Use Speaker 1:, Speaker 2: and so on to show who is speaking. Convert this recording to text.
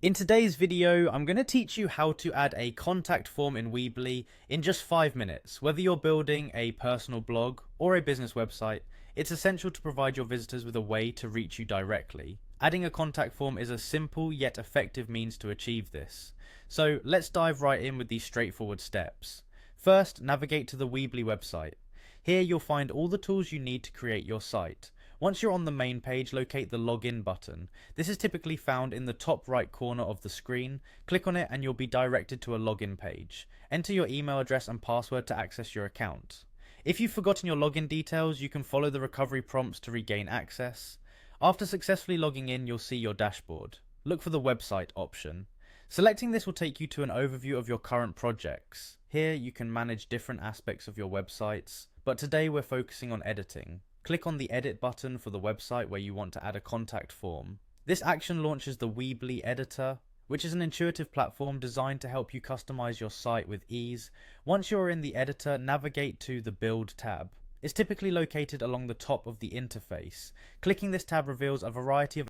Speaker 1: In today's video, I'm going to teach you how to add a contact form in Weebly in just 5 minutes. Whether you're building a personal blog or a business website, it's essential to provide your visitors with a way to reach you directly. Adding a contact form is a simple yet effective means to achieve this. So let's dive right in with these straightforward steps. First, navigate to the Weebly website. Here you'll find all the tools you need to create your site. Once you're on the main page, locate the login button. This is typically found in the top right corner of the screen. Click on it and you'll be directed to a login page. Enter your email address and password to access your account. If you've forgotten your login details, you can follow the recovery prompts to regain access. After successfully logging in, you'll see your dashboard. Look for the website option. Selecting this will take you to an overview of your current projects. Here you can manage different aspects of your websites, but today we're focusing on editing. Click on the edit button for the website where you want to add a contact form. This action launches the Weebly editor, which is an intuitive platform designed to help you customize your site with ease. Once you're in the editor, navigate to the Build tab. It's typically located along the top of the interface. Clicking this tab reveals a variety of